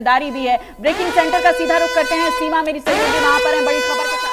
दारी भी है। ब्रेकिंग सेंटर का सीधा रुख करते हैं, सीमा मेरी सहयोगी वहां पर है बड़ी खबर के साथ।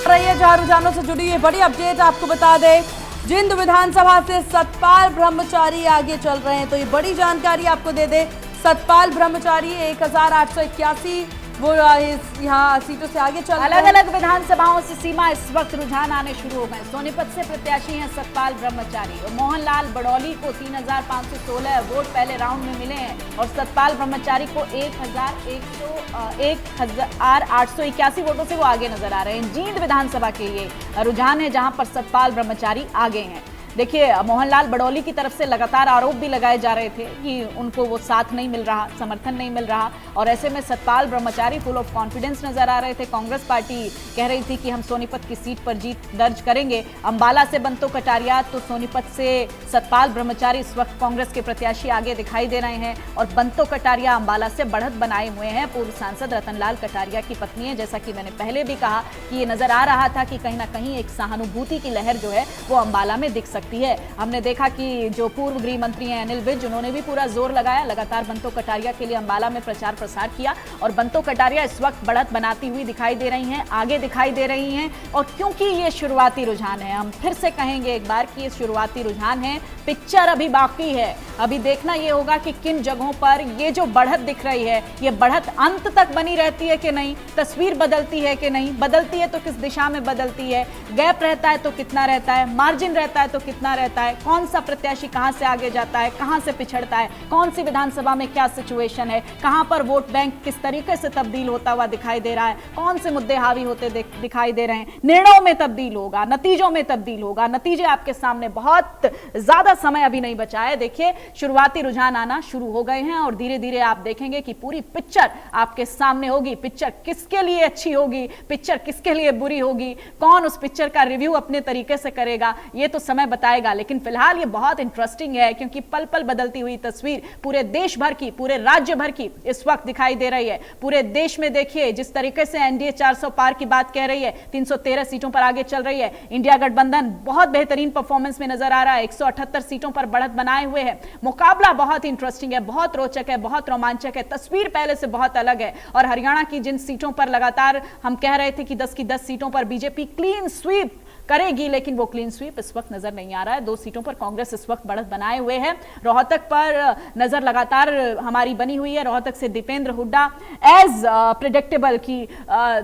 रही है जहां रुझानों से जुड़ी है बड़ी अपडेट आपको बता दें, जिंद विधानसभा से सतपाल ब्रह्मचारी आगे चल रहे हैं, तो ये बड़ी जानकारी आपको दे दे। सतपाल ब्रह्मचारी 1881 वो यहाँ सीटों से आगे चल रहे हैं। अलग अलग विधानसभाओं से सीमा इस वक्त रुझान आने शुरू हो गए। सोनीपत से प्रत्याशी हैं सतपाल ब्रह्मचारी और मोहनलाल बड़ौली को 3516 वोट पहले राउंड में मिले हैं और सतपाल ब्रह्मचारी को 1881 वोटों से वो आगे नजर आ रहे हैं। जींद विधानसभा के लिए रुझान है जहां पर सतपाल ब्रह्मचारी आगे हैं। देखिए, मोहनलाल बड़ौली की तरफ से लगातार आरोप भी लगाए जा रहे थे कि उनको वो साथ नहीं मिल रहा, समर्थन नहीं मिल रहा और ऐसे में सतपाल ब्रह्मचारी फुल ऑफ कॉन्फिडेंस नजर आ रहे थे। कांग्रेस पार्टी कह रही थी कि हम सोनीपत की सीट पर जीत दर्ज करेंगे। अंबाला से बंतो कटारिया तो सोनीपत से सतपाल ब्रह्मचारी इस वक्त कांग्रेस के प्रत्याशी आगे दिखाई दे रहे हैं और बंतो कटारिया अंबाला से बढ़त बनाए हुए हैं। पूर्व सांसद रतनलाल कटारिया की पत्नी है। जैसा कि मैंने पहले भी कहा कि ये नजर आ रहा था कि कहीं ना कहीं एक सहानुभूति की लहर जो है वो अंबाला में दिख सकती है। हमने देखा कि जो पूर्व गृह मंत्री हैं अनिल विज, उन्होंने भी पूरा जोर लगाया, लगातार बंतो कटारिया के लिए अंबाला में प्रचार प्रसार किया और बंतो कटारिया इस वक्त बढ़त बनाती हुई दिखाई दे रही हैं, आगे दिखाई दे रही हैं। और क्योंकि ये शुरुआती रुझान है, हम फिर से कहेंगे एक बार कि ये शुरुआती रुझान है, पिक्चर अभी बाकी है। अभी देखना ये होगा कि किन जगहों पर ये जो बढ़त दिख रही है, ये बढ़त अंत तक बनी रहती है कि नहीं, तस्वीर बदलती है कि नहीं, बदलती है तो किस दिशा में बदलती है, गैप रहता है तो कितना रहता है, मार्जिन रहता है तो कितना रहता है, कौन सा प्रत्याशी कहां से आगे जाता है, कहां से पिछड़ता है, कौन सी विधानसभा में क्या सिचुएशन है, कहां पर वोट बैंक किस तरीके से तब्दील होता हुआ दिखाई दे रहा है, कौन से मुद्दे हावी होते दिखाई दे रहे हैं। निर्णयों में तब्दील होगा, नतीजों में तब्दील होगा। नतीजे आपके सामने, बहुत ज्यादा समय अभी नहीं बचा है। देखिए, शुरुआती रुझान आना शुरू हो गए हैं और धीरे धीरे आप देखेंगे कि पूरी पिक्चर आपके सामने होगी। पिक्चर किसके लिए अच्छी होगी, पिक्चर किसके लिए बुरी होगी, कौन उस पिक्चर का रिव्यू अपने तरीके से करेगा, ये तो समय बताएगा। लेकिन फिलहाल ये बहुत इंटरेस्टिंग है क्योंकि पल पल बदलती हुई तस्वीर पूरे देश भर की, पूरे राज्य भर की इस वक्त दिखाई दे रही है। पूरे देश में देखिए जिस तरीके से एनडीए 400 पार की बात कह रही है, 313 सीटों पर आगे चल रही है। इंडिया गठबंधन बहुत बेहतरीन परफॉर्मेंस में नजर आ रहा है, 178 सीटों पर बढ़त बनाए हुए है। मुकाबला बहुत इंटरेस्टिंग है, बहुत रोचक है, बहुत रोमांचक है। तस्वीर पहले से बहुत अलग है और हरियाणा की जिन सीटों पर लगातार हम कह रहे थे कि 10 की 10 सीटों पर बीजेपी क्लीन स्वीप करेगी, लेकिन वो क्लीन स्वीप इस वक्त नजर नहीं आ रहा है। 2 सीटों पर कांग्रेस इस वक्त बढ़त बनाए हुए है। रोहतक पर नजर लगातार हमारी बनी हुई है। रोहतक से दीपेंद्र हुड्डा एज प्रेडिक्टेबल की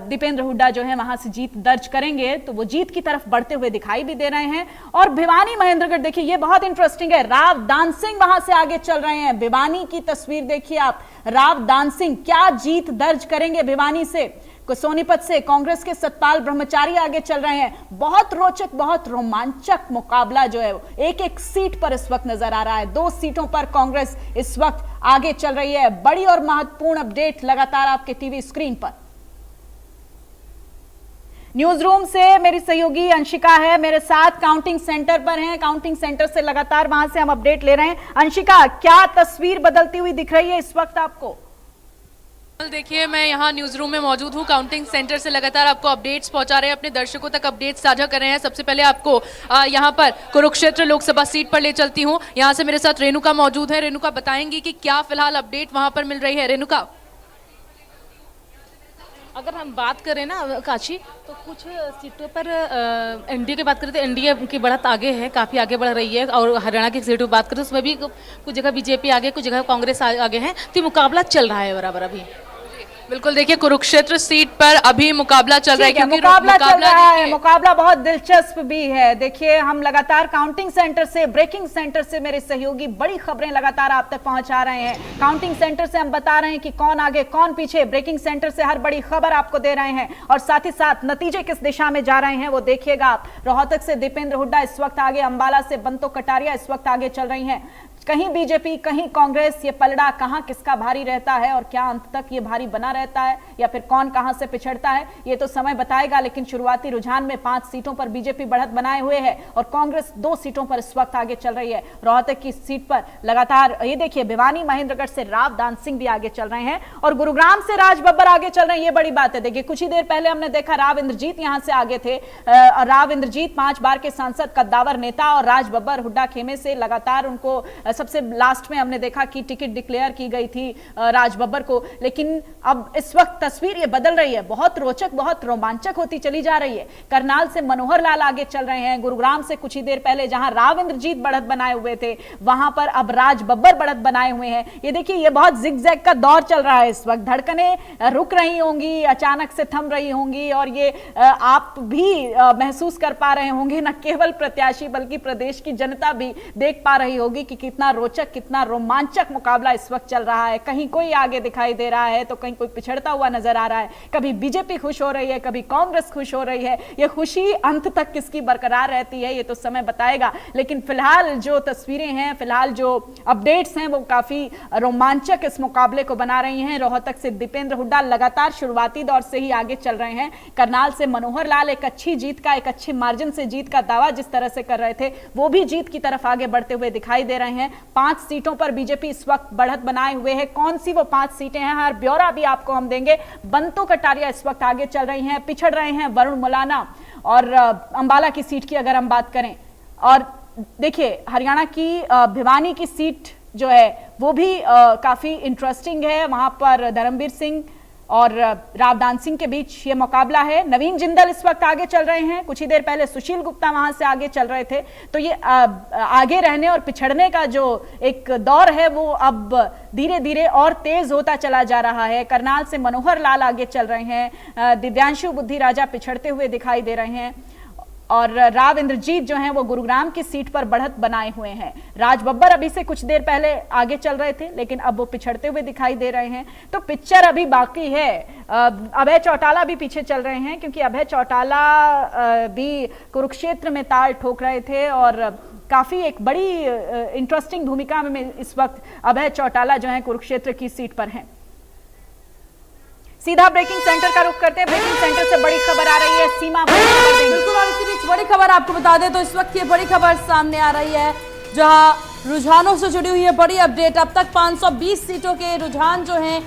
दीपेंद्र हुड्डा जो है वहां से जीत दर्ज करेंगे, तो वो जीत की तरफ बढ़ते हुए दिखाई भी दे रहे हैं। और भिवानी महेंद्रगढ़ देखिए, ये बहुत इंटरेस्टिंग है। राव दान सिंह वहां से आगे चल रहे हैं। भिवानी की तस्वीर देखिए आप, राव दान सिंह क्या जीत दर्ज करेंगे भिवानी से। सोनीपत से कांग्रेस के सतपाल ब्रह्मचारी आगे चल रहे हैं। बहुत रोचक, बहुत रोमांचक मुकाबला जो है एक एक सीट पर इस वक्त नजर आ रहा है। 2 सीटों पर कांग्रेस इस वक्त आगे चल रही है। बड़ी और महत्वपूर्ण अपडेट लगातार आपके टीवी स्क्रीन पर। न्यूज रूम से मेरी सहयोगी अंशिका है मेरे साथ, काउंटिंग सेंटर पर हैं। काउंटिंग सेंटर से लगातार वहां से हम अपडेट ले रहे हैं। अंशिका, क्या तस्वीर बदलती हुई दिख रही है इस वक्त आपको? देखिए, मैं यहाँ न्यूज रूम में मौजूद हूँ। काउंटिंग सेंटर से लगातार आपको अपडेट्स पहुंचा रहे हैं, अपने दर्शकों तक अपडेट्स साझा कर रहे हैं। सबसे पहले आपको यहाँ पर कुरुक्षेत्र लोकसभा सीट पर ले चलती हूँ। यहाँ से मेरे साथ रेणुका मौजूद है। रेणुका बताएंगी कि क्या फिलहाल अपडेट वहाँ पर मिल रही है। रेणुका, अगर हम बात करें ना काशी, तो कुछ सीटों पर एनडीए की बात करें तो एनडीए की बढ़त आगे है, काफ़ी आगे बढ़ रही है। और हरियाणा की सीटों की बात करें तो उसमें भी कुछ जगह बीजेपी आगे, कुछ जगह कांग्रेस आगे है, तो ये मुकाबला चल रहा है बराबर अभी। बिल्कुल, देखिए कुरुक्षेत्र सीट पर अभी मुकाबला चल रहा है क्योंकि मुकाबला चल रहा है। मुकाबला बहुत दिलचस्प भी है। देखिए, हम लगातार काउंटिंग सेंटर से, ब्रेकिंग सेंटर से मेरे सहयोगी बड़ी खबरें लगातार आप तक पहुंचा रहे हैं। काउंटिंग सेंटर से हम बता रहे हैं कि कौन आगे कौन पीछे। ब्रेकिंग सेंटर से हर बड़ी खबर आपको दे रहे हैं और साथ ही साथ नतीजे किस दिशा में जा रहे हैं वो देखिएगा आप। रोहतक से दीपेंद्र हुड्डा इस वक्त आगे, अंबाला से बंतो कटारिया इस वक्त आगे चल रही हैं। कहीं बीजेपी, कहीं कांग्रेस, ये पलड़ा कहां किसका भारी रहता है और क्या अंत तक ये भारी बना रहता है या फिर कौन कहां से पिछड़ता है, ये तो समय बताएगा। लेकिन शुरुआती रुझान में 5 सीटों पर बीजेपी बढ़त बनाए हुए है और कांग्रेस 2 सीटों पर इस वक्त आगे चल रही है। रोहतक की सीट पर लगातार ये देखिए, भिवानी महेंद्रगढ़ से राव दान सिंह भी आगे चल रहे हैं और गुरुग्राम से राज बब्बर आगे चल रहे हैं। ये बड़ी बात है। देखिए, कुछ ही देर पहले हमने देखा राव इंद्रजीत यहां से आगे थे। राव इंद्रजीत 5 बार के सांसद, कद्दावर नेता और राज बब्बर हुड्डा खेमे से लगातार उनको सबसे लास्ट में हमने देखा कि टिकट डिक्लेयर की गई थी राज बब्बर को, लेकिन अब इस वक्त तस्वीर ये बदल रही है, बहुत रोचक, बहुत रोमांचक होती चली जा रही है। करनाल से मनोहर लाल आगे चल रहे हैं, गुरुग्राम से कुछ ही देर पहले जहां राव इंद्रजीत बढ़त बनाए हुए थे वहां पर अब राज बब्बर बढ़त बनाए हुए हैं। ये देखिए, ये बहुत जिगजैग का दौर चल रहा है इस वक्त, धड़कनें रुक रही होंगी, अचानक से थम रही होंगी, और ये आप भी महसूस कर पा रहे होंगे, न केवल प्रत्याशी बल्कि प्रदेश की जनता भी देख पा रही होगी कि कितना रोचक, कितना रोमांचक मुकाबला इस वक्त चल रहा है। कहीं कोई आगे दिखाई दे रहा है तो कहीं कोई पिछड़ता हुआ नजर आ रहा है, कभी बीजेपी खुश हो रही है, कभी कांग्रेस खुश हो रही है। ये खुशी अंत तक किसकी बरकरार रहती है ये तो समय बताएगा, लेकिन फिलहाल जो तस्वीरें हैं, फिलहाल जो अपडेट्स हैं वो काफी रोमांचक इस मुकाबले को बना रही हैं। रोहतक से दीपेंद्र हुड्डा लगातार शुरुआती दौर से ही आगे चल रहे हैं। करनाल से मनोहर लाल एक अच्छी जीत का, एक अच्छे मार्जिन से जीत का दावा जिस तरह से कर रहे थे वो भी जीत की तरफ आगे बढ़ते हुए दिखाई दे रहे हैं। 5 सीटों पर बीजेपी इस वक्त बढ़त बनाए हुए है। कौन सी वो 5 सीटें हैं, हर ब्यौरा भी आपको हम देंगे। बंतो कटारिया इस वक्त आगे चल रही हैं, पिछड़ रहे हैं वरुण मुलाना, और अंबाला की सीट की अगर हम बात करें, और देखिए हरियाणा की भिवानी की सीट जो है वो भी काफी इंटरेस्टिंग है। वहां पर धर्मवीर सिंह और रावदान सिंह के बीच ये मुकाबला है। नवीन जिंदल इस वक्त आगे चल रहे हैं, कुछ ही देर पहले सुशील गुप्ता वहां से आगे चल रहे थे। तो ये आगे रहने और पिछड़ने का जो एक दौर है वो अब धीरे धीरे और तेज होता चला जा रहा है। करनाल से मनोहर लाल आगे चल रहे हैं, दिव्यांशु बुद्धि राजा पिछड़ते हुए दिखाई दे रहे हैं, और राव इंद्रजीत जो हैं वो गुरुग्राम की सीट पर बढ़त बनाए हुए हैं। राज बब्बर अभी से कुछ देर पहले आगे चल रहे थे लेकिन अब वो पिछड़ते हुए दिखाई दे रहे हैं। तो पिक्चर अभी बाकी है। अभय चौटाला भी पीछे चल रहे हैं क्योंकि अभय चौटाला भी कुरुक्षेत्र में ताल ठोक रहे थे और काफी एक बड़ी इंटरेस्टिंग भूमिका में इस वक्त अभय चौटाला जो है कुरुक्षेत्र की सीट पर हैं। सीधा ब्रेकिंग सेंटर का रुख करते हैं। ब्रेकिंग सेंटर से बड़ी खबर आ रही है, सीमा बिल्कुल, और इसी बीच बड़ी खबर आपको बता दें तो इस वक्त ये बड़ी खबर सामने आ रही है जहां रुझानों से जुड़ी हुई है बड़ी अपडेट। अब तक 520 सीटों के रुझान जो हैं